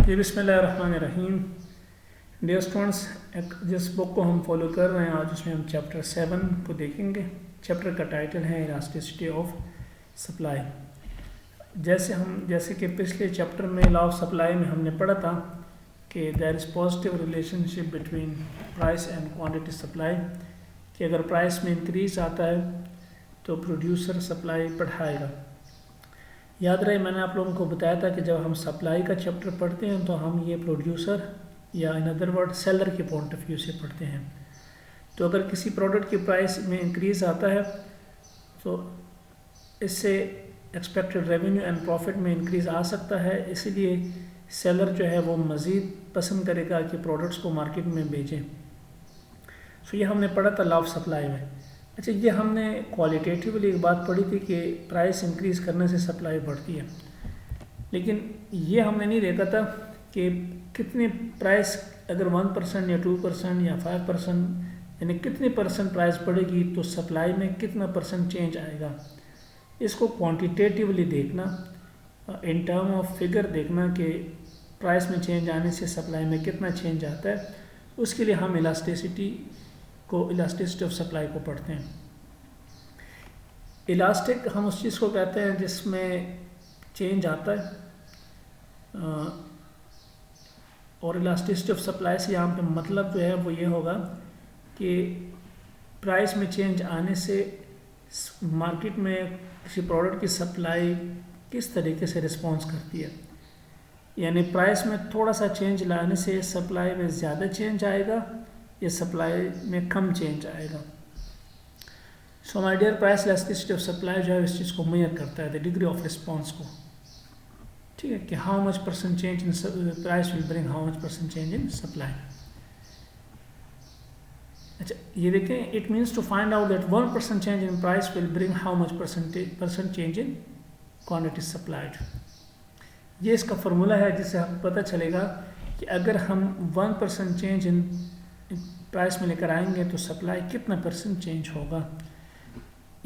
जी बिस्मिल्लाहिर्रहमानिर्रहीम। Dear students, जिस book को हम फॉलो कर रहे हैं आज उसमें हम चैप्टर 7 को देखेंगे। चैप्टर का टाइटल है इलास्टिसिटी ऑफ सप्लाई। जैसे कि पिछले चैप्टर में लॉ ऑफ सप्लाई में हमने पढ़ा था कि there is positive relationship between price and quantity supply, कि अगर प्राइस में इंक्रीज आता है तो प्रोड्यूसर सप्लाई बढ़ाएगा। याद रहे मैंने आप लोगों को बताया था कि जब हम सप्लाई का चैप्टर पढ़ते हैं तो हम ये प्रोड्यूसर या इन अदर वर्ड सेलर के पॉइंट ऑफ व्यू से पढ़ते हैं। तो अगर किसी प्रोडक्ट की प्राइस में इंक्रीज़ आता है तो इससे एक्सपेक्टेड रेवेन्यू एंड प्रॉफिट में इंक्रीज़ आ सकता है, इसीलिए सेलर जो है वो मज़ीद पसंद करेगा कि प्रोडक्ट्स को मार्केट में बेचें। सो ये हमने पढ़ा था लॉ ऑफ सप्लाई में। अच्छा, ये हमने क्वालिटेटिवली एक बात पढ़ी थी कि प्राइस इंक्रीज़ करने से सप्लाई बढ़ती है, लेकिन ये हमने नहीं देखा था कि कितनी प्राइस अगर 1% या 2% या 5% यानी कितनी परसेंट प्राइस बढ़ेगी तो सप्लाई में कितना परसेंट चेंज आएगा। इसको क्वांटिटेटिवली देखना, इन टर्म ऑफ फिगर देखना कि प्राइस में चेंज आने से सप्लाई में कितना चेंज आता है, उसके लिए हम इलास्टिसिटी ऑफ सप्लाई को पढ़ते हैं। इलास्टिक हम उस चीज़ को कहते हैं जिसमें चेंज आता है, और इलास्टिसिटी ऑफ सप्लाई से यहाँ पे मतलब जो है वो ये होगा कि प्राइस में चेंज आने से मार्केट में किसी प्रोडक्ट की सप्लाई किस तरीके से रिस्पॉन्स करती है। यानी प्राइस में थोड़ा सा चेंज लाने से सप्लाई में ज़्यादा चेंज आएगा या सप्लाई में कम चेंज आएगा। So my dear, price elasticity of supply जो है इस चीज़ को मेजर करता है, द डिग्री ऑफ रिस्पॉन्स को। ठीक है, कि how much percent change in price will bring how much percent change in supply. अच्छा, ये देखें, it means to find out that 1% change in price will bring how much percent change in quantity supplied. ये इसका formula है जिससे हम पता चलेगा कि अगर हम 1% चेंज इन प्राइस में लेकर आएंगे तो सप्लाई कितना परसेंट चेंज होगा।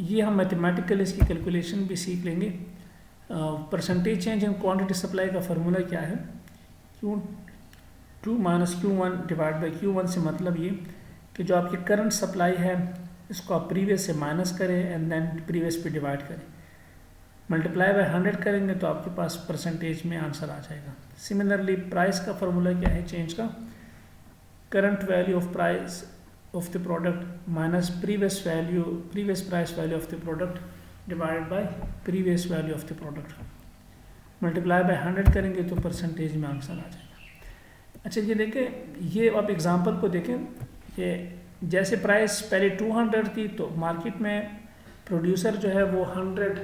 ये हम मैथमेटिकली इसकी कैलकुलेशन भी सीख लेंगे। Percentage change in quantity supply का फार्मूला क्या है, Q2 - Q1 divide by Q1 से मतलब ये कि जो आपकी करंट सप्लाई है इसको आप प्रीवियस से माइनस करें एंड देन प्रीवियस पे डिवाइड करें, मल्टीप्लाई बाय 100 करेंगे तो आपके पास परसेंटेज में आंसर आ जाएगा। सिमिलरली प्राइस का फार्मूला क्या है चेंज का, current value of price of the product minus previous price value of the product divided by previous value of the product, multiply by 100 करेंगे तो परसेंटेज में आंसर आ जाएगा। अच्छा, ये देखें, ये आप एग्जांपल को देखें कि जैसे प्राइस पहले 200 थी तो मार्केट में प्रोड्यूसर जो है वो 100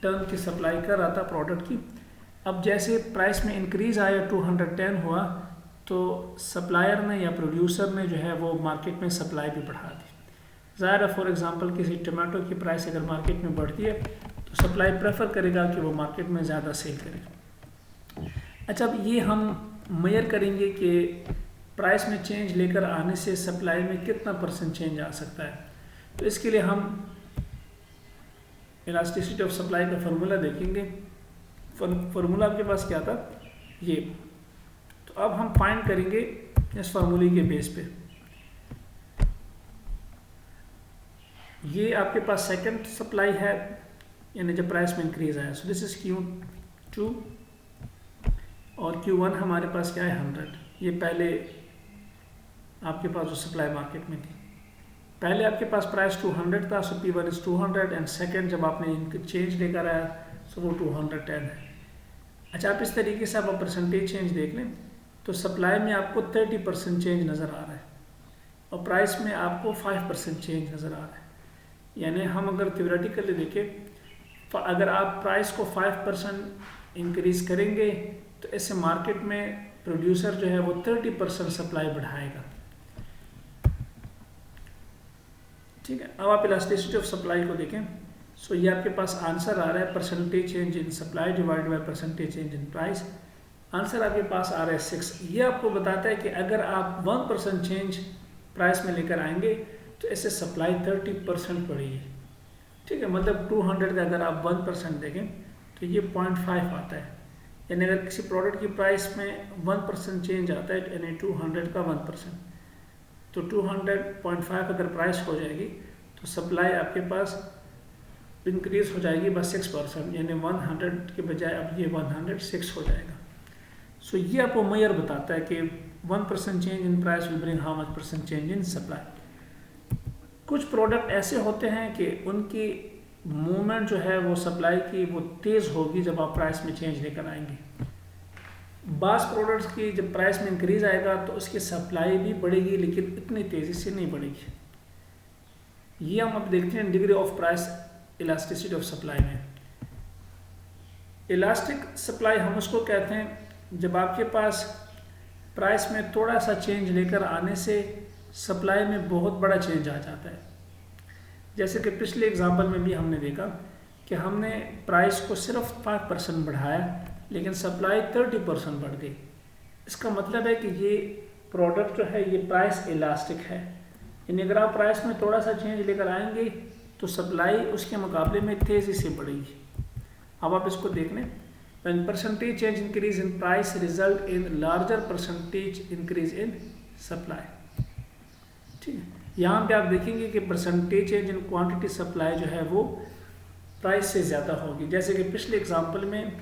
टन की सप्लाई कर रहा था प्रोडक्ट की। अब जैसे प्राइस में इंक्रीज़ आया 210 हुआ तो सप्लायर ने या प्रोड्यूसर ने जो है वो मार्केट में सप्लाई भी बढ़ा दी। ज़ाहिर है, फॉर एग्जांपल किसी टमाटो की प्राइस अगर मार्केट में बढ़ती है तो सप्लाई प्रेफर करेगा कि वो मार्केट में ज़्यादा सेल करे। अच्छा, अब ये हम मेजर करेंगे कि प्राइस में चेंज लेकर आने से सप्लाई में कितना परसेंट चेंज आ सकता है। तो इसके लिए हम इलास्टिसिटी ऑफ सप्लाई का फार्मूला देखेंगे। फार्मूला आपके पास क्या था, ये। तो अब हम फाइंड करेंगे इस फार्मूले के बेस पे। ये आपके पास सेकंड सप्लाई है, यानी जब प्राइस में इंक्रीज आया। सो दिस इज Q2 और Q1 हमारे पास क्या है 100। ये पहले आपके पास जो सप्लाई मार्केट में थी, पहले आपके पास प्राइस 200 था, सो P1 इज 200 एंड सेकंड जब आपने इनके चेंज लेकर आया सो वो 210 है। अच्छा, आप इस तरीके से आप परसेंटेज चेंज देख लें तो सप्लाई में आपको 30% चेंज नज़र आ रहा है और प्राइस में आपको 5% चेंज नज़र आ रहा है। यानी हम अगर थ्योरेटिकली देखें, अगर आप प्राइस को 5% इंक्रीज़ करेंगे तो इससे मार्केट में प्रोड्यूसर जो है वो 30% सप्लाई बढ़ाएगा। ठीक है, अब आप इलास्टिसिटी ऑफ सप्लाई को देखें। सो ये आपके पास आंसर आ रहा है percentage change in supply divide by percentage change in price. Answer आपके पास आ रहा है 6। ये आपको बताता है कि अगर आप 1% चेंज प्राइस में लेकर आएंगे तो इससे सप्लाई 30% बढ़ेगी। ठीक है, मतलब 200 का अगर आप 1% देखें तो ये 0.5 आता है। यानी अगर किसी प्रोडक्ट की प्राइस में 1% चेंज आता है, यानी 200 का 1%, तो 200.5 अगर प्राइस हो जाएगी तो सप्लाई आपके पास इंक्रीज हो जाएगी बस 6%, यानी 100 के बजाय अब ये 106 हो जाएगा। सो ये आपको मेजर बताता है कि 1% change in price will bring how much percent change in supply. कुछ प्रोडक्ट ऐसे होते हैं कि उनकी मूवमेंट जो है वो सप्लाई की वो तेज़ होगी जब आप प्राइस में चेंज लेकर आएंगे। बास प्रोडक्ट्स की जब प्राइस में इंक्रीज आएगा तो उसकी सप्लाई भी बढ़ेगी, लेकिन इतनी तेज़ी से नहीं बढ़ेगी। ये हम अब देखते हैं degree of price elasticity of supply में। इलास्टिक सप्लाई हम उसको कहते हैं जब आपके पास प्राइस में थोड़ा सा चेंज लेकर आने से सप्लाई में बहुत बड़ा चेंज आ जाता है। जैसे कि पिछले एग्जांपल में भी हमने देखा कि हमने प्राइस को सिर्फ 5% बढ़ाया लेकिन सप्लाई 30% बढ़ गई। इसका मतलब है कि ये प्रोडक्ट जो है ये प्राइस इलास्टिक है, यानी अगर आप प्राइस में थोड़ा सा चेंज लेकर आएंगे तो सप्लाई उसके मुकाबले में तेज़ी से बढ़ेगी। अब आप इसको देख लें, when percentage change increase in price result in larger percentage increase in supply। ठीक है, यहाँ पे आप देखेंगे कि percentage change in quantity supply जो है वो प्राइस से ज़्यादा होगी। जैसे कि पिछले एग्जांपल में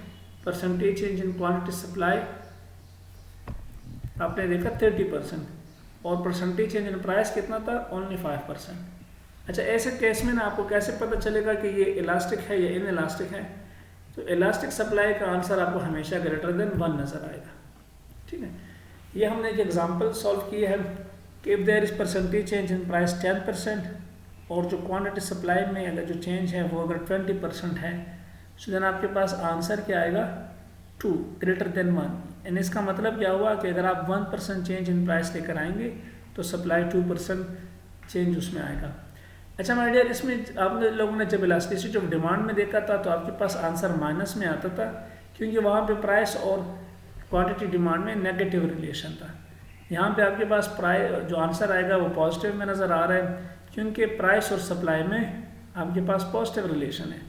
percentage change in quantity supply आपने देखा 30% और परसेंटेज चेंज इन प्राइस कितना था, ओनली 5%। अच्छा, ऐसे केस में ना आपको कैसे पता चलेगा कि ये इलास्टिक है या इन इलास्टिक है? तो इलास्टिक सप्लाई का आंसर आपको हमेशा ग्रेटर देन 1 नज़र आएगा। ठीक है, ये हमने एक एग्जांपल सॉल्व किया है कि if there is percentage change in price 10% और जो क्वांटिटी सप्लाई में अगर जो चेंज है वो अगर 20% है, सो देन आपके पास आंसर क्या आएगा, 2 ग्रेटर देन 1। यानी इसका मतलब क्या हुआ कि अगर आप 1% चेंज इन प्राइस लेकर आएंगे तो सप्लाई 2% चेंज उसमें आएगा। अच्छा माय डियर, इसमें आपने लोगों ने जब इलास्टिसिटी ऑफ डिमांड में देखा था तो आपके पास आंसर माइनस में आता था, क्योंकि वहाँ पे प्राइस और क्वांटिटी डिमांड में नेगेटिव रिलेशन था। यहाँ पे आपके पास प्राइस जो आंसर आएगा वो पॉजिटिव में नज़र आ रहा है, क्योंकि प्राइस और सप्लाई में आपके पास पॉजिटिव रिलेशन है।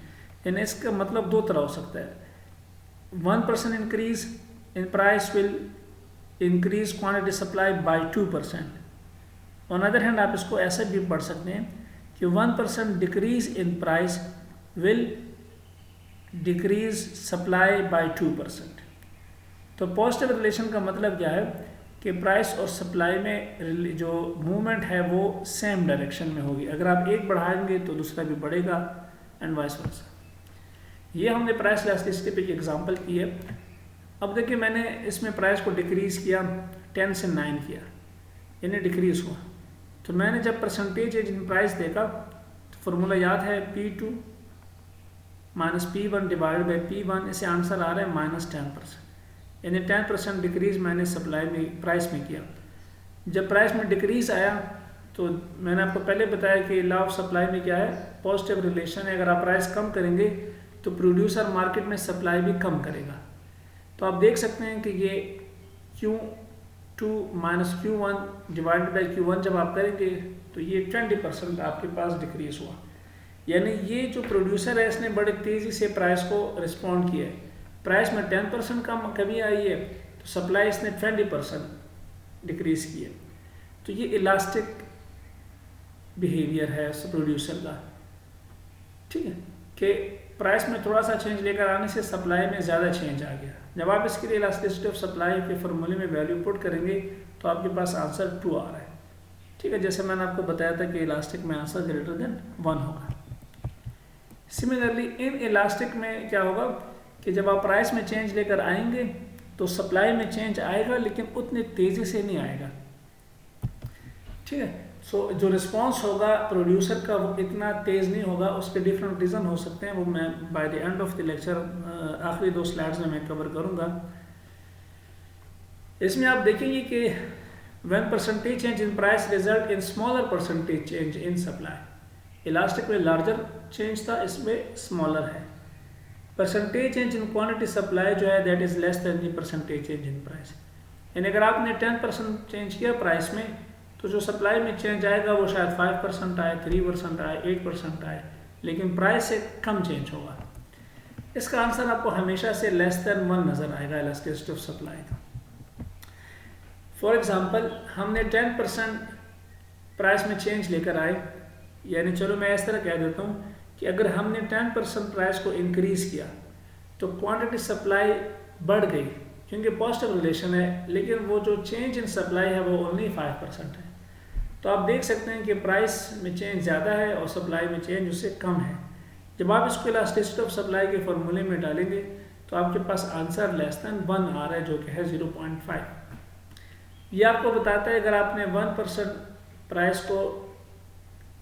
यानी इसका मतलब दो तरह हो सकता है, 1% increase in price will increase quantity supply bye 2%। On other hand आप इसको ऐसे भी पढ़ सकते हैं कि 1% decrease in price will decrease supply bye 2%। तो पॉजिटिव रिलेशन का मतलब क्या है कि प्राइस और सप्लाई में जो मूवमेंट है वो सेम डायरेक्शन में होगी। अगर आप एक बढ़ाएंगे तो दूसरा भी बढ़ेगा एंड वाइस वर्सा। ये हमने प्राइस इलास्टिसिटी पे एग्जांपल की है। अब देखिए, मैंने इसमें प्राइस को डिक्रीज़ किया, 10 से 9 किया, यानी डिक्रीज़ हुआ। तो मैंने जब परसेंटेज इन प्राइस देखा तो फार्मूला याद है, P2 minus P1 divide by P1, इसे आंसर आ रहा है -10%। यानी 10% डिक्रीज़ मैंने सप्लाई में प्राइस में किया। जब प्राइस में डिक्रीज़ आया तो मैंने आपको पहले बताया कि लॉ ऑफ सप्लाई में क्या है, पॉजिटिव रिलेशन है। अगर आप प्राइस कम करेंगे तो प्रोड्यूसर मार्केट में सप्लाई भी कम करेगा। तो आप देख सकते हैं कि ये Q2 minus Q1 divide by Q1 जब आप करेंगे तो ये 20% आपके पास डिक्रीज हुआ। यानी ये जो प्रोड्यूसर है इसने बड़े तेज़ी से प्राइस को रिस्पॉन्ड किया है। प्राइस में 10% का कमी आई है तो सप्लाई इसने 20% डिक्रीज की है। तो ये इलास्टिक बिहेवियर है प्रोड्यूसर का। ठीक है, कि प्राइस में थोड़ा सा चेंज लेकर आने से सप्लाई में ज़्यादा चेंज आ गया। जब आप इसके लिए इलास्टिसिटी ऑफ सप्लाई के फॉर्मूले में वैल्यू पुट करेंगे तो आपके पास आंसर 2 आ रहा है। ठीक है, जैसे मैंने आपको बताया था कि इलास्टिक में आंसर ग्रेटर देन 1 होगा। सिमिलरली इन इलास्टिक में क्या होगा कि जब आप प्राइस में चेंज लेकर आएंगे तो सप्लाई में चेंज आएगा, लेकिन उतनी तेज़ी से नहीं आएगा। ठीक है, सो जो रिस्पॉन्स होगा प्रोड्यूसर का वो इतना तेज़ नहीं होगा। उसके डिफरेंट रीज़न हो सकते हैं, वो मैं by the end of the lecture आखिरी 2 स्लाइड्स में मैं कवर करूँगा। इसमें आप देखेंगे कि when percentage change in price result in smaller percentage change in supply. Elastic में लार्जर चेंज था, इसमें स्मॉलर है। Percentage change in quantity supply जो है that is less than the percentage change in price. यानी अगर आपने 10% चेंज किया प्राइस में तो जो सप्लाई में चेंज आएगा वो शायद 5% आए, 3% आए, 8% आए, लेकिन प्राइस से कम चेंज होगा। इसका आंसर आपको हमेशा से लेस देन 1 नज़र आएगा इलास्टिसिटी ऑफ सप्लाई का। फॉर एग्जांपल हमने 10% प्राइस में चेंज लेकर आए, यानी चलो मैं इस तरह कह देता हूँ कि अगर हमने 10% प्राइस को इंक्रीज़ किया तो क्वांटिटी सप्लाई बढ़ गई क्योंकि पॉजिटिव रिलेशन है, लेकिन वो जो चेंज इन सप्लाई है वो ओनली 5% है। तो आप देख सकते हैं कि प्राइस में चेंज ज़्यादा है और सप्लाई में चेंज उससे कम है। जब आप इसको इलास्टिसिटी ऑफ सप्लाई के फॉर्मूले में डालेंगे तो आपके पास आंसर लेस देन 1 आ रहा है, जो कि है 0.5। ये आपको बताता है अगर आपने 1% प्राइस को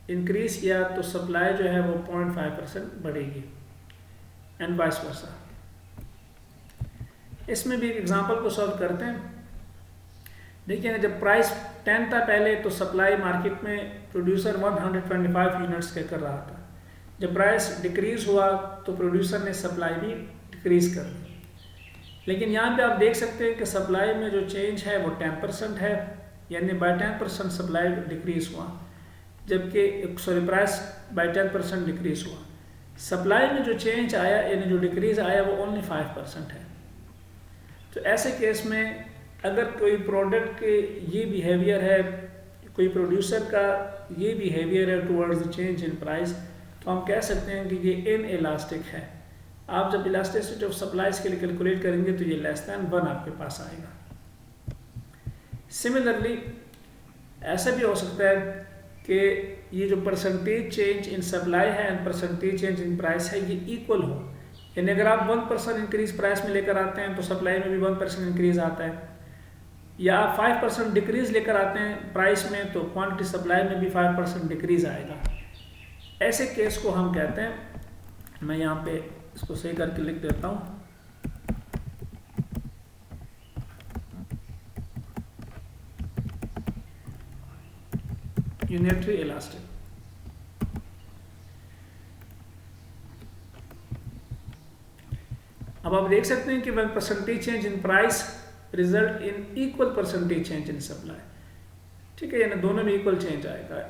इंक्रीज किया तो सप्लाई जो है वो 0.5% बढ़ेगी एंड वाइस वर्सा। इसमें भी एक एग्जांपल को सॉल्व करते हैं। देखिए ना, जब प्राइस 10 था पहले तो सप्लाई मार्केट में प्रोड्यूसर 125 यूनिट्स के कर रहा था। जब प्राइस डिक्रीज हुआ तो प्रोड्यूसर ने सप्लाई भी डिक्रीज कर दी। लेकिन यहाँ पे आप देख सकते हैं कि सप्लाई में जो चेंज है वो 10% है, यानी बाय 10% सप्लाई डिक्रीज हुआ, जबकि प्राइस बाय 10% डिक्रीज हुआ। सप्लाई में जो चेंज आया यानी जो डिक्रीज आया वो ओनली 5% है। तो ऐसे केस में अगर कोई प्रोडक्ट के ये बिहेवियर है, कोई प्रोड्यूसर का ये बिहेवियर है towards the change in price, तो हम कह सकते हैं कि ये इन इलास्टिक है। आप जब इलास्टिसिटी ऑफ सप्लाईज के लिए कैलकुलेट करेंगे तो ये लेस देन 1 आपके पास आएगा। सिमिलरली ऐसा भी हो सकता है कि ये जो परसेंटेज चेंज इन सप्लाई है and percentage change in price है ये इक्वल हो, यानी अगर आप 1% इंक्रीज प्राइस में लेकर आते हैं तो सप्लाई में भी 1% इंक्रीज आता है, या आप 5% डिक्रीज लेकर आते हैं प्राइस में तो क्वांटिटी सप्लाई में भी 5% डिक्रीज आएगा। ऐसे केस को हम कहते हैं, मैं यहाँ पे इसको सही करके लिख देता हूँ, यूनिटरी इलास्टिक। अब आप देख सकते हैं कि when percentage change in price result in equal percentage change in supply, ठीक है, यानी दोनों में इक्वल चेंज आएगा।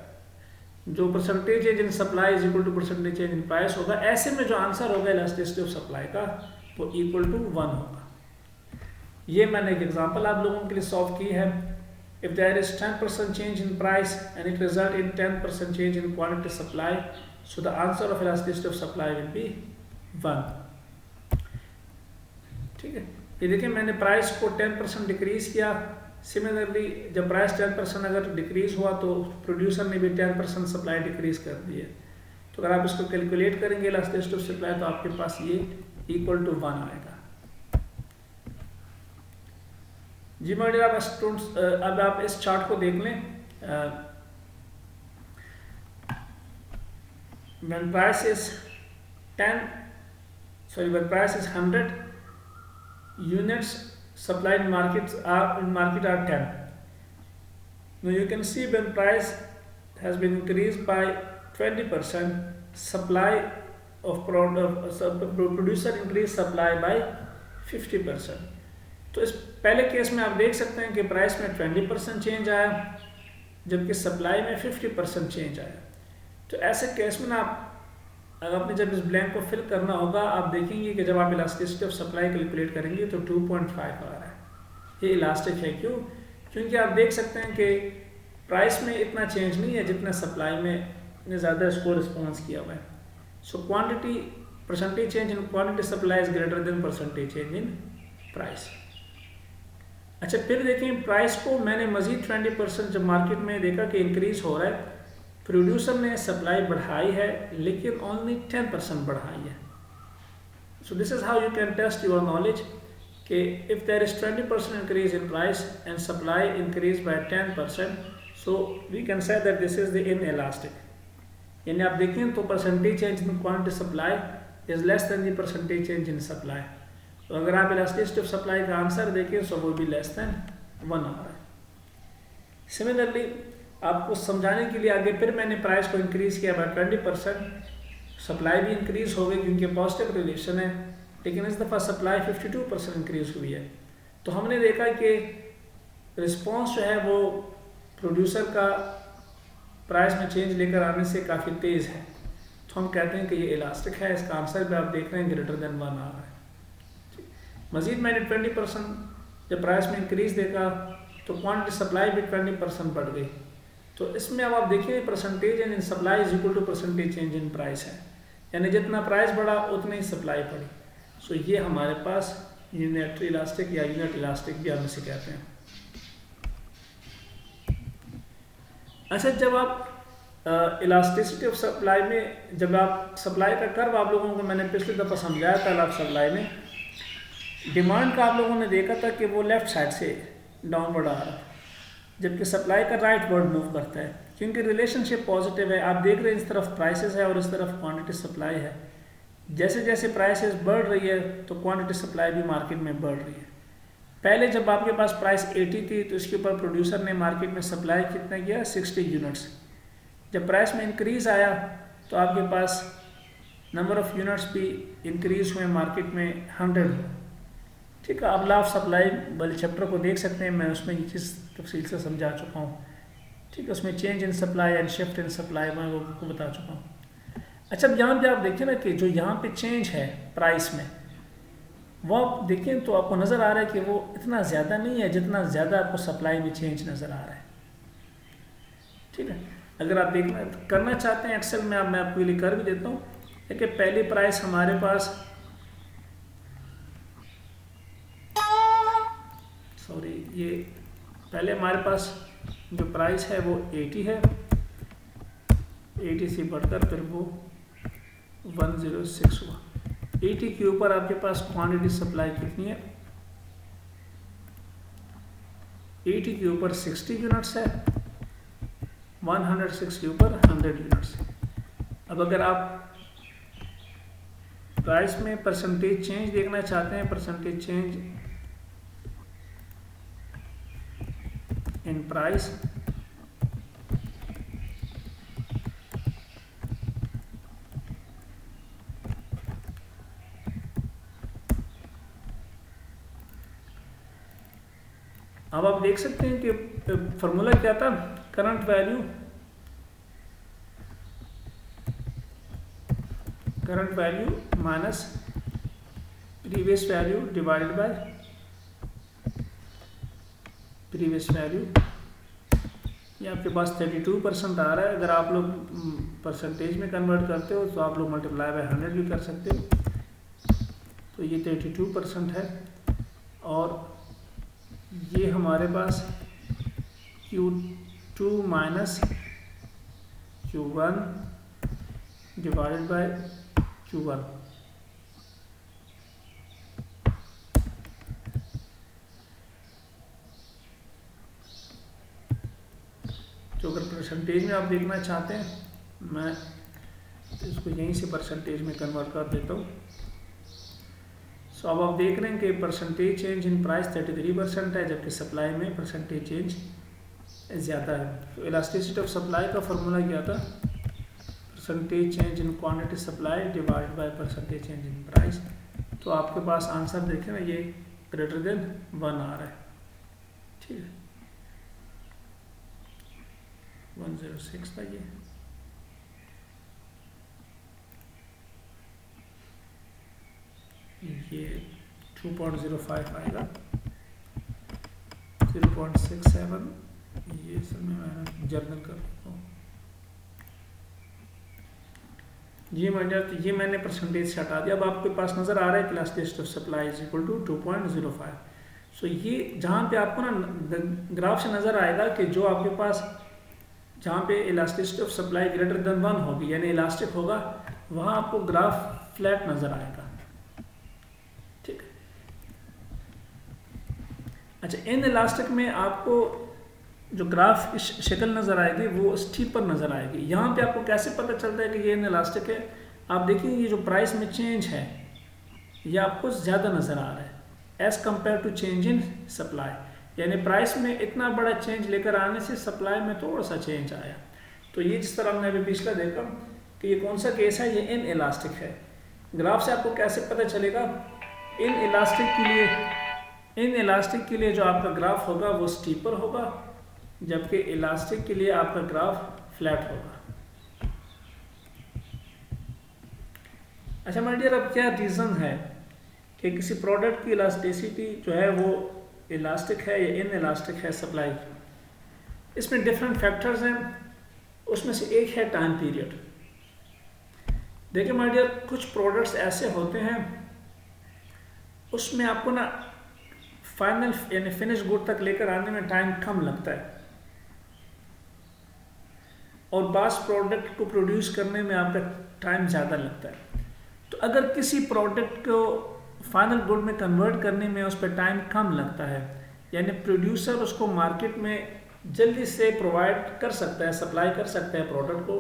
जो percentage change in supply is equal to percentage change in price होगा, ऐसे में जो आंसर होगा इलास्टिसिटी ऑफ सप्लाई का वो इक्वल टू 1 होगा। ये मैंने एक एग्जांपल आप लोगों के लिए सॉल्व की है। If there is 10% change in price and it result in 10% change in quantity supply, so the answer of elasticity of supply will be 1। ठीक है, ये देखिए मैंने प्राइस को 10% डिक्रीज किया। सिमिलरली जब प्राइस 10% अगर डिक्रीज हुआ तो प्रोड्यूसर ने भी 10% सप्लाई डिक्रीज कर दी है। तो अगर आप इसको कैलकुलेट करेंगे इलास्टिसिटी ऑफ सप्लाई तो आपके पास ये इक्वल टू 1 आएगा। जी माय डियर स्टूडेंट्स, अब आप इस चार्ट को देख लें। when price is 100 units supplied in market are 10. Now you can see when price has been increased by 20%, supply of producer increased supply by 50%. तो इस पहले केस में आप देख सकते हैं कि प्राइस में 20% चेंज आया जबकि सप्लाई में 50% चेंज आया। तो ऐसे केस में ना आपने जब इस ब्लैंक को फिल करना होगा, आप देखेंगे कि जब आप इलास्टिसिटी ऑफ सप्लाई कैलकुलेट करेंगे तो 2.5 आ रहा है। ये इलास्टिक है, क्यों? क्योंकि आप देख सकते हैं कि प्राइस में इतना चेंज नहीं है जितना सप्लाई में ने ज़्यादा इसको रिस्पॉन्स किया हुआ है। So quantity percentage change in quantity supply is greater than percentage change in price. अच्छा, फिर देखें प्राइस को मैंने मजीद 20% जब मार्केट में देखा कि इंक्रीज हो रहा है, प्रोड्यूसर ने सप्लाई बढ़ाई है लेकिन ओनली 10% बढ़ाई है। So this is how you can test your knowledge कि if there is 20% increase in price and supply increase by 10%, so we can say that this is the inelastic. यानी आप देखें तो percentage change in quantity supply is less than the percentage change in supply. तो अगर आप elasticity of supply का answer देखें so वो भी लेस देन 1 आ रहा है। सिमिलरली आपको समझाने के लिए आगे फिर मैंने प्राइस को इंक्रीज किया बाय 20%, सप्लाई भी इंक्रीज हो गई क्योंकि पॉजिटिव रिलेशन है, लेकिन इस दफ़ा सप्लाई 52% इंक्रीज हुई है। तो हमने देखा कि रिस्पॉन्स जो है वो प्रोड्यूसर का प्राइस में चेंज लेकर आने से काफ़ी तेज़ है। तो हम कहते हैं कि ये इलास्टिक है। इसका आंसर भी आप देख रहे हैं ग्रेटर देन 1 आ रहा है। मजीद मैंने 20% जब प्राइस में इंक्रीज देखा तो क्वांटिटी सप्लाई भी 20% बढ़ गई। तो इसमें अब आप देखिए percentage in supply is equal to percentage change in price है, यानी जितना प्राइस बढ़ा उतनी ही सप्लाई बढ़ी। सो ये हमारे पास यूनिटरी इलास्टिक या यूनिट इलास्टिक भी हम इसे कहते हैं। अच्छा, जब आप इलास्टिसिटी ऑफ सप्लाई में जब आप सप्लाई का कर्व आप लोगों को मैंने पिछली दफ़ा समझाया था, आप सप्लाई में डिमांड का आप लोगों ने देखा था कि वो लेफ़्ट साइड से डाउनवर्ड आ रहा है, जबकि सप्लाई का राइट वर्ड मूव करता है, क्योंकि रिलेशनशिप पॉजिटिव है। आप देख रहे हैं इस तरफ प्राइसेस है और इस तरफ क्वांटिटी सप्लाई है। जैसे जैसे प्राइसेस बढ़ रही है तो क्वांटिटी सप्लाई भी मार्केट में बढ़ रही है। पहले जब आपके पास प्राइस 80 थी तो इसके ऊपर प्रोड्यूसर ने मार्केट में सप्लाई कितना किया, 60 यूनिट्स। जब प्राइस में इंक्रीज़ आया तो आपके पास नंबर ऑफ़ यूनिट्स भी इंक्रीज़ हुए, मार्केट में 100 हुए। ठीक है, आप लॉ ऑफ सप्लाई वाले चैप्टर को देख सकते हैं, मैं उसमें ये चीज़ तफसील से समझा चुका हूँ। ठीक है, उसमें change in supply and shift in supply मैं वो आपको बता चुका हूँ। अच्छा, अब यहाँ पे आप देखिए ना कि जो यहाँ पे चेंज है प्राइस में, वो आप देखें तो आपको नज़र आ रहा है कि वो इतना ज़्यादा नहीं है जितना ज़्यादा आपको सप्लाई में चेंज नज़र आ रहा है। ठीक है, अगर आप देखना करना चाहते हैं एक्सेल में, मैं आपके लिए कर भी देता हूँ। देखिए, पहली प्राइस हमारे पास ये पहले हमारे पास जो प्राइस है वो 80 है, 80 से बढ़कर फिर वो 106 हुआ। 80 के ऊपर आपके पास क्वांटिटी सप्लाई कितनी है, 80 के ऊपर 60 यूनिट्स है, 106 के ऊपर 100 यूनिट्स है। अब अगर आप प्राइस में परसेंटेज चेंज देखना चाहते हैं, परसेंटेज चेंज इन प्राइस, अब आप देख सकते हैं कि फॉर्मूला क्या था, current value minus previous value divided by previous value. ये आपके पास 32% आ रहा है। अगर आप लोग परसेंटेज में कन्वर्ट करते हो तो आप लोग मल्टीप्लाई बाय 100 भी कर सकते हो। तो ये 32% है और ये हमारे पास Q2 minus Q1 divided by Q1। तो अगर परसेंटेज में आप देखना चाहते हैं, मैं इसको यहीं से परसेंटेज में कन्वर्ट कर देता हूँ। सो अब आप देख रहे हैं कि परसेंटेज चेंज इन प्राइस 33% है, जबकि सप्लाई में परसेंटेज चेंज ज़्यादा है। तो इलास्टिसिटी ऑफ सप्लाई का फॉर्मूला क्या था, percentage change in quantity supply divide by percentage change in price. तो आपके पास आंसर देखें ना, ये ग्रेटर देन 1 आ रहा है। ठीक है, 106 था ये 2.05 आएगा, 0.67 ये सब में मैं जर्नल कर देता हूँ जी। ये मैंने परसेंटेज से हटा दिया। अब आपके पास नज़र आ रहा है कि elasticity of supply is equal to 2.05। So ये जहाँ पे आपको ना ग्राफ से नज़र आएगा कि जो आपके पास जहाँ पे elasticity of supply greater than 1 होगी, यानी इलास्टिक होगा, वहाँ आपको ग्राफ फ्लैट नज़र आएगा। ठीक है, अच्छा, इन इलास्टिक में आपको जो ग्राफ की शक्ल नज़र आएगी वो स्टीपर नज़र आएगी। यहाँ पे आपको कैसे पता चलता है कि ये इन इलास्टिक है, आप देखेंगे ये जो प्राइस में चेंज है ये आपको ज़्यादा नज़र आ रहा है as compare to change in supply, यानी प्राइस में इतना बड़ा चेंज लेकर आने से सप्लाई में थोड़ा सा चेंज आया। तो ये जिस तरह हमने अभी पिछला देखा कि ये कौन सा केस है, ये इन इलास्टिक है। ग्राफ से आपको कैसे पता चलेगा, इन इलास्टिक के लिए जो आपका ग्राफ होगा वो स्टीपर होगा, जबकि इलास्टिक के लिए आपका ग्राफ फ्लैट होगा। अच्छा माय डियर, अब क्या रीज़न है कि किसी प्रोडक्ट की इलास्टिसिटी जो है वो इलास्टिक है या इन इलास्टिक है सप्लाई? इसमें डिफरेंट फैक्टर्स हैं, उसमें से एक है टाइम पीरियड। देखिए माय डियर, कुछ प्रोडक्ट्स ऐसे होते हैं उसमें आपको ना फाइनल यानी फिनिश गुड तक लेकर आने में टाइम कम लगता है, और बास प्रोडक्ट को प्रोड्यूस करने में आपका टाइम ज़्यादा लगता है। तो अगर किसी प्रोडक्ट को फाइनल गुड में कन्वर्ट करने में उस पर टाइम कम लगता है, यानी प्रोड्यूसर उसको मार्केट में जल्दी से प्रोवाइड कर सकता है, सप्लाई कर सकता है प्रोडक्ट को,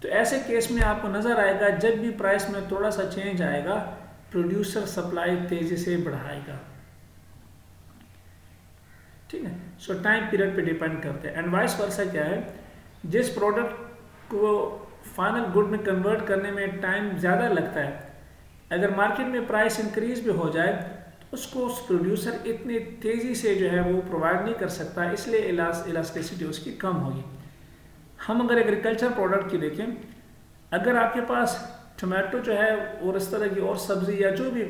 तो ऐसे केस में आपको नज़र आएगा जब भी प्राइस में थोड़ा सा चेंज आएगा प्रोड्यूसर सप्लाई तेज़ी से बढ़ाएगा। ठीक है, सो टाइम पीरियड पे डिपेंड करते हैं। एंड वाइस वर्सा क्या है, जिस प्रोडक्ट को फाइनल गुड में कन्वर्ट करने में टाइम ज़्यादा लगता है, अगर मार्केट में प्राइस इंक्रीज भी हो जाए तो उसको प्रोड्यूसर इतनी तेज़ी से जो है वो प्रोवाइड नहीं कर सकता, इसलिए इलास्टिसिटी उसकी कम होगी। हम अगर एग्रीकल्चर प्रोडक्ट की देखें, अगर आपके पास टमाटो जो है और इस तरह की और सब्ज़ी या जो भी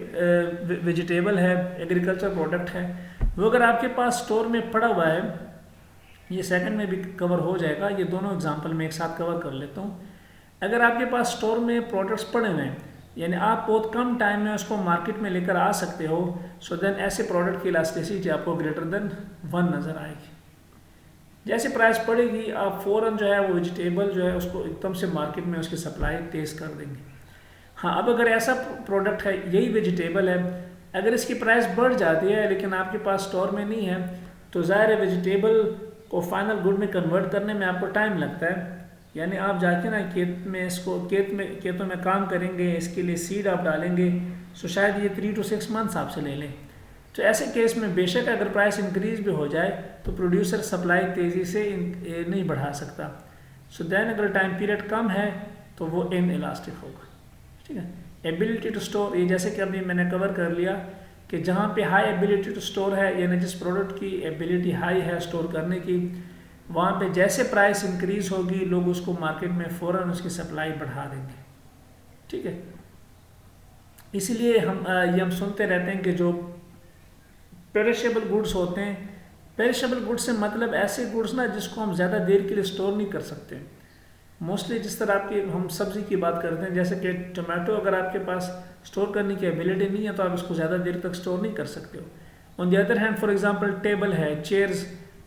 वेजिटेबल है, एग्रीकल्चर प्रोडक्ट है, वो अगर आपके पास स्टोर में पड़ा हुआ है, ये सेकंड में भी कवर हो जाएगा, ये दोनों एग्जांपल में एक साथ कवर कर लेता हूँ। अगर आपके पास स्टोर में प्रोडक्ट्स पड़े हुए हैं, यानी आप बहुत कम टाइम में उसको मार्केट में लेकर आ सकते हो, सो देन ऐसे प्रोडक्ट की इलास्टिसिटी आपको ग्रेटर देन 1 नज़र आएगी। जैसे प्राइस पड़ेगी आप फ़ौरन जो है वो वेजिटेबल जो है उसको एकदम से मार्केट में उसकी सप्लाई तेज़ कर देंगे। हाँ, अब अगर ऐसा प्रोडक्ट है, यही वेजिटेबल है, अगर इसकी प्राइस बढ़ जाती है लेकिन आपके पास स्टोर में नहीं है, तो ज़ाहिर है वेजिटेबल को फाइनल गुड में कन्वर्ट करने में आपको टाइम लगता है। यानी आप जाके ना खेत में इसको खेतों में काम करेंगे, इसके लिए सीड आप डालेंगे, सो शायद ये 3 to 6 मंथ्स आपसे ले लें। तो ऐसे केस में बेशक अगर प्राइस इंक्रीज भी हो जाए तो प्रोड्यूसर सप्लाई तेज़ी से नहीं बढ़ा सकता। सो देन अगर टाइम पीरियड कम है तो वो इन इलास्टिक होगा। ठीक है, एबिलिटी टू स्टोर, ये जैसे कि अभी मैंने कवर कर लिया कि जहाँ पे हाई एबिलिटी टू स्टोर है, यानी जिस प्रोडक्ट की एबिलिटी हाई है स्टोर करने की, वहाँ पे जैसे प्राइस इंक्रीज होगी लोग उसको मार्केट में फ़ौरन उसकी सप्लाई बढ़ा देंगे। ठीक है, इसीलिए हम सुनते रहते हैं कि जो पेरिशेबल गुड्स होते हैं, पेरिशेबल गुड्स से मतलब ऐसे गुड्स ना जिसको हम ज़्यादा देर के लिए स्टोर नहीं कर सकते। मोस्टली जिस तरह आपकी हम सब्ज़ी की बात करते हैं, जैसे कि टमाटो अगर आपके पास स्टोर करने की एबिलिटी नहीं है तो आप इसको ज़्यादा देर तक स्टोर नहीं कर सकते हो। On the other hand for example table है, चेयर्स,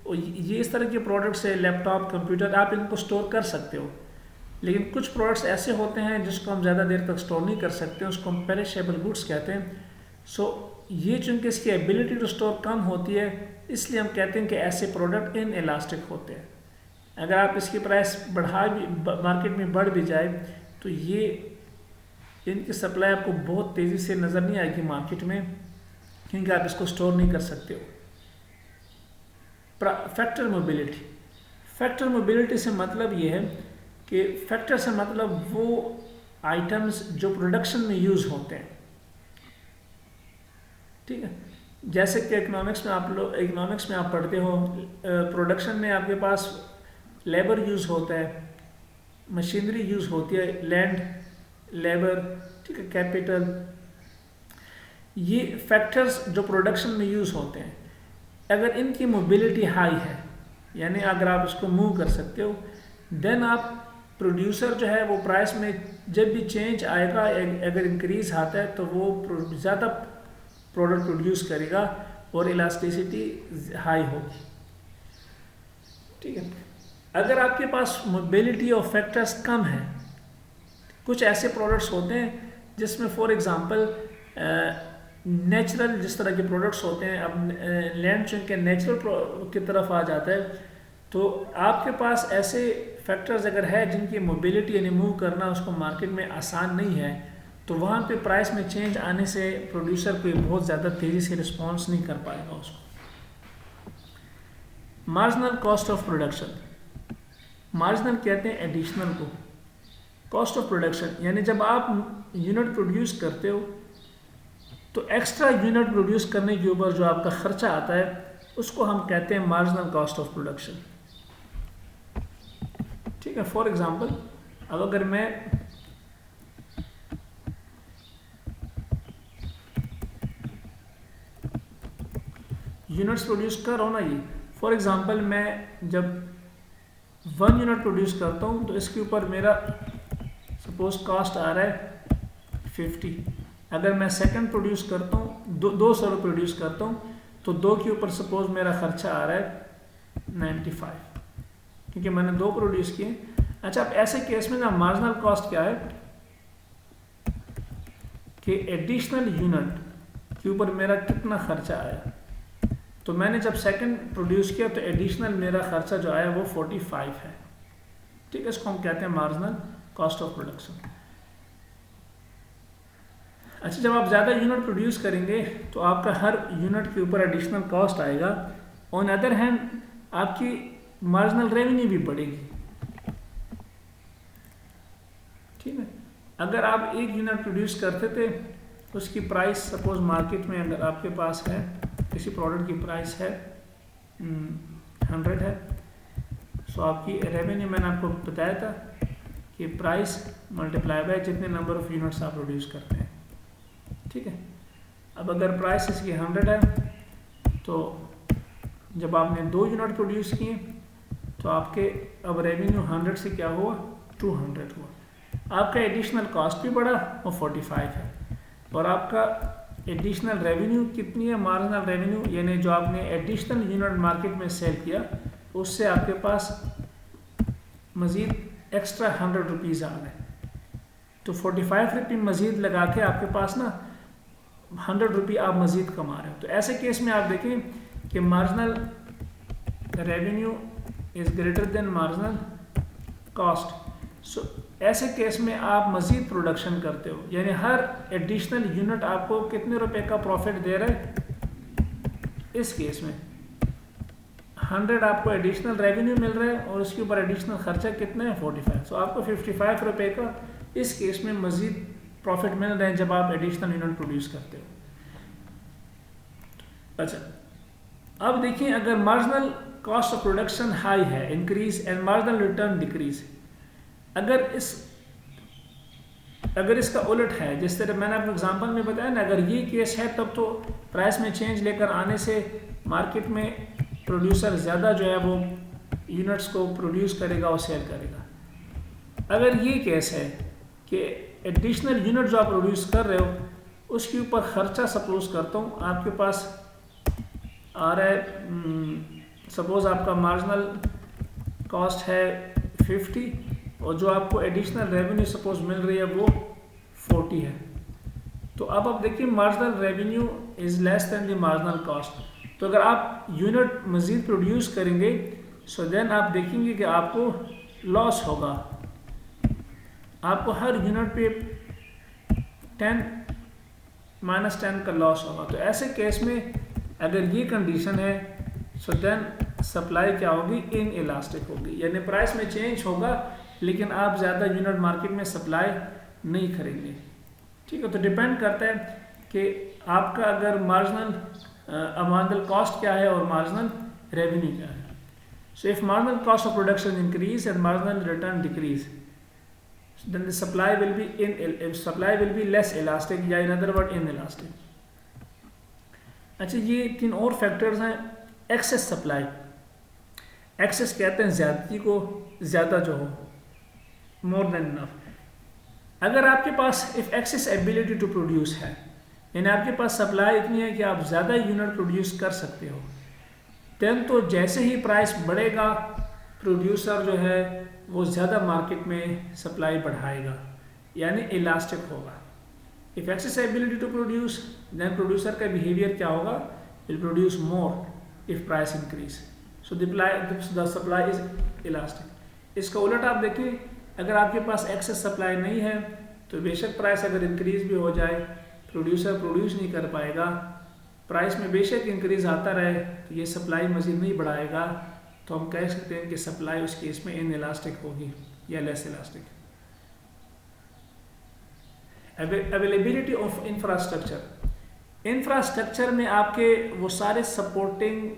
ये इस तरह के प्रोडक्ट्स है, लैपटॉप, कंप्यूटर, आप इनको स्टोर कर सकते हो। लेकिन कुछ प्रोडक्ट्स ऐसे होते हैं जिसको हम ज़्यादा देर तक स्टोर नहीं कर सकते, उसको हम पेरिशेबल गुड्स कहते हैं। सो ये चूँकि इसकी एबिलिटी टू स्टोर कम होती है, इसलिए हम कहते हैं कि ऐसे प्रोडक्ट इन इलास्टिक होते हैं। अगर आप इसकी प्राइस मार्केट में बढ़ भी जाए तो ये इनकी सप्लाई आपको बहुत तेज़ी से नज़र नहीं आएगी मार्केट में, क्योंकि आप इसको स्टोर नहीं कर सकते हो। फैक्टर मोबिलिटी, फैक्टर मोबिलिटी से मतलब ये है कि फैक्टर से मतलब वो आइटम्स जो प्रोडक्शन में यूज़ होते हैं। ठीक है, जैसे कि इकोनॉमिक्स में आप पढ़ते हो, प्रोडक्शन में आपके पास लेबर यूज़ होता है, मशीनरी यूज़ होती है, लैंड, लेबर, ठीक है, कैपिटल, ये फैक्टर्स जो प्रोडक्शन में यूज़ होते हैं, अगर इनकी मोबिलिटी हाई है, यानी अगर आप इसको मूव कर सकते हो, देन आप प्रोड्यूसर जो है वो प्राइस में जब भी चेंज आएगा, अगर इंक्रीज आता है तो वो ज़्यादा प्रोडक्ट प्रोड्यूस करेगा और इलास्टिसिटी हाई होगी। ठीक है, अगर आपके पास मोबिलिटी ऑफ फैक्टर्स कम है, कुछ ऐसे प्रोडक्ट्स होते हैं जिसमें फॉर एग्जांपल नेचुरल जिस तरह के प्रोडक्ट्स होते हैं, अब लैंड चूँकि नेचुरल की तरफ आ जाता है, तो आपके पास ऐसे फैक्टर्स अगर है जिनकी मोबिलिटी यानी मूव करना उसको मार्केट में आसान नहीं है, तो वहाँ पे प्राइस में चेंज आने से प्रोड्यूसर कोई बहुत ज़्यादा तेज़ी से रिस्पॉन्स नहीं कर पाएगा उसको। Marginal cost of production, marginal कहते हैं एडिशनल को, कॉस्ट ऑफ प्रोडक्शन यानी जब आप यूनिट प्रोड्यूस करते हो तो एक्स्ट्रा यूनिट प्रोड्यूस करने के ऊपर जो आपका खर्चा आता है उसको हम कहते हैं मार्जिनल कॉस्ट ऑफ प्रोडक्शन। ठीक है, फॉर एग्जांपल अब अगर मैं यूनिट्स प्रोड्यूस कर रहा हूँ ना ये, फॉर एग्जांपल मैं जब 1 यूनिट प्रोड्यूस करता हूँ तो इसके ऊपर मेरा सपोज कॉस्ट आ रहा है 50। अगर मैं सेकंड प्रोड्यूस करता हूँ, 200 प्रोड्यूस करता हूँ, तो 2 के ऊपर सपोज मेरा खर्चा आ रहा है 95, क्योंकि मैंने 2 प्रोड्यूस किए। अच्छा, अब ऐसे केस में ना मार्जिनल कॉस्ट क्या है कि एडिशनल यूनिट के ऊपर मेरा कितना खर्चा आया। तो मैंने जब सेकंड प्रोड्यूस किया तो एडिशनल मेरा खर्चा जो आया वो 45 है। ठीक है, इसको हम कहते हैं मार्जिनल कॉस्ट ऑफ प्रोडक्शन। अच्छा, जब आप ज़्यादा यूनिट प्रोड्यूस करेंगे तो आपका हर यूनिट के ऊपर एडिशनल कॉस्ट आएगा। ऑन अदर हैंड आपकी मार्जिनल रेवेन्यू भी बढ़ेगी। ठीक है, अगर आप 1 यूनिट प्रोड्यूस करते थे, उसकी प्राइस सपोज मार्केट में अगर आपके पास है, किसी प्रोडक्ट की प्राइस है 100 है, सो आपकी रेवेन्यू मैंने आपको बताया था कि प्राइस मल्टीप्लाई बाय जितने नंबर ऑफ यूनिट्स आप प्रोड्यूस करते हैं। ठीक है, अब अगर प्राइस इसकी 100 है तो जब आपने 2 यूनिट प्रोड्यूस किए तो आपके अब रेवेन्यू 100 से क्या हुआ, 200 हुआ। आपका एडिशनल कॉस्ट भी बढ़ा और 45 है, और आपका एडिशनल रेवेन्यू कितनी है, मार्जिनल रेवेन्यू, यानी जो आपने एडिशनल यूनिट मार्केट में सेल किया उससे आपके पास मज़ीद एक्स्ट्रा 100 रुपीज़ आ गए। तो 45 रुपये मज़ीद लगा के आपके पास ना 100 रुपये आप मज़ीद कमा रहे हो। तो ऐसे केस में आप देखें कि marginal revenue is greater than marginal cost. So ऐसे केस में आप मज़ीद प्रोडक्शन करते हो, यानी हर एडिशनल यूनिट आपको कितने रुपए का प्रॉफिट दे रहा है। इस केस में 100 आपको एडिशनल रेवेन्यू मिल रहा है और उसके ऊपर एडिशनल खर्चा कितना है 45। सो आपको 55 रुपए का इस केस में मज़ीद प्रॉफिट मिल रहा है जब आप एडिशनल यूनिट प्रोड्यूस करते हो। अच्छा, अब देखिए, अगर marginal cost of production high है, increase, and marginal return decrease, अगर इसका उलट है, जिस तरह मैंने आपको एग्जांपल में बताया ना, अगर ये केस है तब तो प्राइस में चेंज लेकर आने से मार्केट में प्रोड्यूसर ज़्यादा जो है वो यूनिट्स को प्रोड्यूस करेगा और सेल करेगा। अगर ये केस है कि एडिशनल यूनिट जो आप प्रोड्यूस कर रहे हो उसके ऊपर खर्चा सपोज करता हूँ आपके पास आ रहा है, सपोज आपका मार्जिनल कॉस्ट है 50 और जो आपको एडिशनल रेवेन्यू सपोज मिल रही है वो 40 है। तो अब आप देखिए marginal revenue is less than the marginal cost. तो अगर आप यूनिट मज़ीद प्रोड्यूस करेंगे सो देन आप देखेंगे कि आपको लॉस होगा, आपको हर यूनिट पे 10 का लॉस होगा। तो ऐसे केस में अगर ये कंडीशन है सो देन सप्लाई क्या होगी, इन इलास्टिक होगी, यानी प्राइस में चेंज होगा लेकिन आप ज़्यादा यूनिट मार्केट में सप्लाई नहीं करेंगे। ठीक है, तो डिपेंड करता है कि आपका अगर मार्जिनल कॉस्ट क्या है और मार्जिनल रेवेन्यू क्या है। So if marginal cost of production increase and marginal return decrease then the supply will be less elastic, या in other word inelastic। अच्छा, ये 3 और फैक्टर्स हैं। एक्सेस सप्लाई, एक्सेस कहते हैं ज़्यादती को, ज़्यादा जो हो, मोर देन इनफ। अगर आपके पास if excess ability to produce है, यानी आपके पास सप्लाई इतनी है कि आप ज़्यादा यूनिट प्रोड्यूस कर सकते हो, देन तो जैसे ही प्राइस बढ़ेगा प्रोड्यूसर जो है वो ज़्यादा मार्केट में सप्लाई बढ़ाएगा, यानी इलास्टिक होगा। If excess ability to produce then producer का बिहेवियर क्या होगा, will produce more if price increase, so the supply is elastic. इसका उलट आप देखिए, अगर आपके पास एक्सेस सप्लाई नहीं है तो बेशक प्राइस अगर इंक्रीज भी हो जाए प्रोड्यूसर प्रोड्यूस नहीं कर पाएगा, प्राइस में बेशक इंक्रीज आता रहे तो ये सप्लाई मज़ीद नहीं बढ़ाएगा, तो हम कह सकते हैं कि सप्लाई उस केस में इन इलास्टिक होगी या less elastic. Availability of infrastructure में आपके वो सारे सपोर्टिंग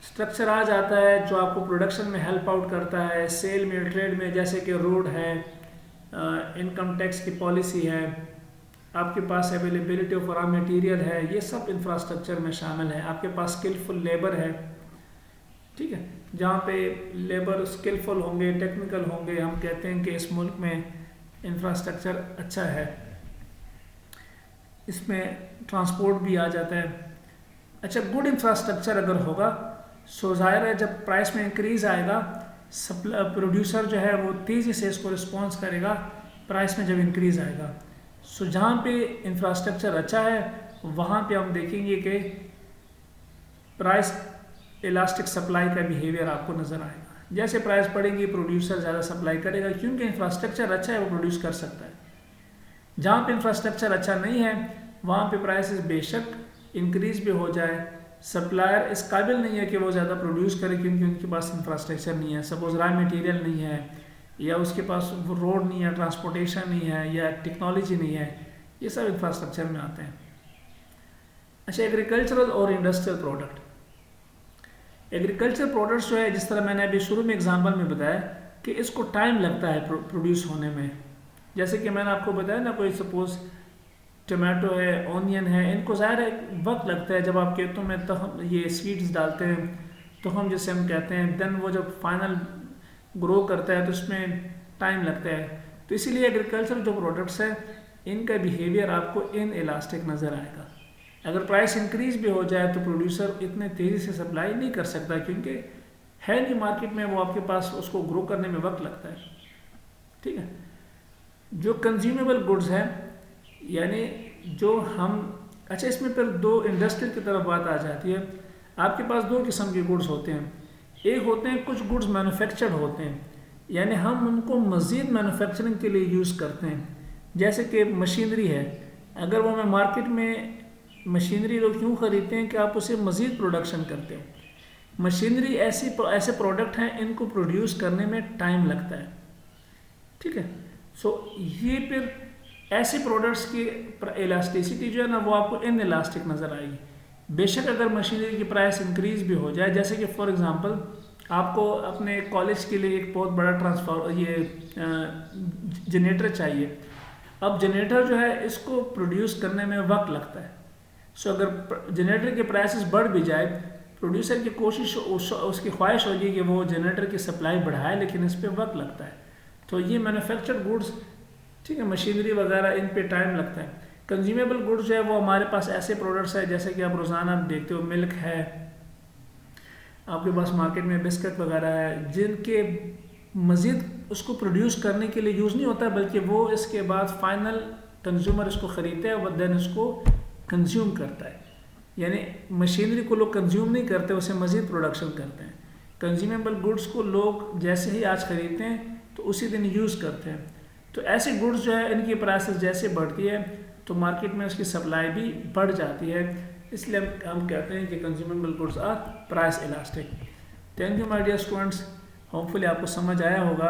स्ट्रक्चर आ जाता है जो आपको प्रोडक्शन में हेल्प आउट करता है, सेल में, ट्रेड में, जैसे कि रोड है, इनकम टैक्स की पॉलिसी है, आपके पास अवेलेबिलिटी ऑफ रॉ मटेरियल है, ये सब इंफ्रास्ट्रक्चर में शामिल है। आपके पास स्किलफुल लेबर है, ठीक है, जहाँ पे लेबर स्किलफुल होंगे, टेक्निकल होंगे, हम कहते हैं कि इस मुल्क में इंफ्रास्ट्रक्चर अच्छा है, इसमें ट्रांसपोर्ट भी आ जाता है। अच्छा, गुड इंफ्रास्ट्रक्चर अगर होगा सो ज़ाहिर है जब प्राइस में इंक्रीज़ आएगा, प्रोड्यूसर जो है वो तेज़ी से इसको रिस्पॉन्स करेगा प्राइस में जब इंक्रीज़ आएगा। सो जहाँ पे इंफ्रास्ट्रक्चर अच्छा है वहाँ पे हम देखेंगे कि प्राइस इलास्टिक सप्लाई का बिहेवियर आपको नज़र आएगा। जैसे प्राइस बढ़ेगी प्रोड्यूसर ज़्यादा सप्लाई करेगा, क्योंकि इंफ्रास्ट्रक्चर अच्छा है, वो प्रोड्यूस कर सकता है। जहाँ पे इंफ्रास्ट्रक्चर अच्छा नहीं है वहाँ पे प्राइसेस बेशक इंक्रीज़ भी हो जाए, सप्लायर इस काबिल नहीं है कि वो ज़्यादा प्रोड्यूस करे, क्योंकि उनके पास इंफ्रास्ट्रक्चर नहीं है। सपोज रॉ मटेरियल नहीं है, या उसके पास वो रोड नहीं है, ट्रांसपोर्टेशन नहीं है, या टेक्नोलॉजी नहीं है, ये सब इंफ्रास्ट्रक्चर में आते हैं। अच्छा, एग्रीकल्चरल और इंडस्ट्रियल प्रोडक्ट। एग्रीकल्चर प्रोडक्ट्स जो है, जिस तरह मैंने अभी शुरू में एग्जांपल में बताया कि इसको टाइम लगता है प्रोड्यूस होने में। जैसे कि मैंने आपको बताया ना, कोई सपोज टमाटो है, ऑनियन है, इनको ज़ाहिर है वक्त लगता है। जब आप खेतों में तो हम ये सीड्स डालते हैं, तो हम जैसे हम कहते हैं, देन वो जब फाइनल ग्रो करता है तो उसमें टाइम लगता है। तो इसीलिए एग्रीकल्चर जो प्रोडक्ट्स है इनका बिहेवियर आपको इन इलास्टिक नज़र आएगा। अगर प्राइस इंक्रीज भी हो जाए तो प्रोड्यूसर इतने तेज़ी से सप्लाई नहीं कर सकता, क्योंकि है नहीं मार्केट में, वो आपके पास उसको ग्रो करने में वक्त लगता है। ठीक है, जो कंज्यूमेबल गुड्स हैं, यानी जो हम, अच्छा इसमें फिर दो इंडस्ट्रियल की तरफ बात आ जाती है। आपके पास दो किस्म के गुड्स होते हैं। एक होते हैं कुछ गुड्स मैन्युफैक्चर्ड होते हैं, यानी हम उनको मज़ीद मैन्युफैक्चरिंग के लिए यूज़ करते हैं। जैसे कि मशीनरी है, अगर वो मैं मार्केट में मशीनरी लोग क्यों ख़रीदते हैं कि आप उसे मज़ीद प्रोडक्शन करते हो। मशीनरी ऐसे प्रोडक्ट हैं, इनको प्रोड्यूस करने में टाइम लगता है। ठीक है, सो ये फिर ऐसे प्रोडक्ट्स की इलास्टिसिटी जो है ना, वो आपको इन इलास्टिक नज़र आएगी। बेशक अगर मशीनरी की प्राइस इंक्रीज भी हो जाए, जैसे कि फॉर एग्जांपल आपको अपने कॉलेज के लिए एक बहुत बड़ा जनरेटर चाहिए। अब जनरेटर जो है इसको प्रोड्यूस करने में वक्त लगता है। सो अगर जनरेटर के प्राइसेस बढ़ भी जाए, प्रोड्यूसर की कोशिश, उसकी ख्वाहिश होगी कि वो जनरेटर की सप्लाई बढ़ाए, लेकिन इस पर वक्त लगता है। तो ये मैन्युफैक्चर्ड गुड्स, ठीक है, मशीनरी वगैरह, इन पे टाइम लगता है। कंज्यूमेबल गुड्स जो है वो हमारे पास ऐसे प्रोडक्ट्स है, जैसे कि आप रोज़ाना देखते हो, मिल्क है, आपके पास मार्केट में बिस्किट वगैरह है, जिनके मज़ीद उसको प्रोड्यूस करने के लिए यूज़ नहीं होता, बल्कि वो इसके बाद फाइनल कंज्यूमर इसको ख़रीदता है और देन इसको कंज्यूम करता है। यानी मशीनरी को लोग कंज्यूम नहीं करते, उसे मज़ीद प्रोडक्शन करते हैं। कंज्यूमेबल गुड्स को लोग जैसे ही आज ख़रीदते हैं तो उसी दिन यूज़ करते हैं। तो ऐसे गुड्स जो है इनकी प्राइसेस जैसे बढ़ती है तो मार्केट में उसकी सप्लाई भी बढ़ जाती है। इसलिए हम कहते हैं कि consumable goods are price elastic. Thank you my dear students, hopefully आपको समझ आया होगा।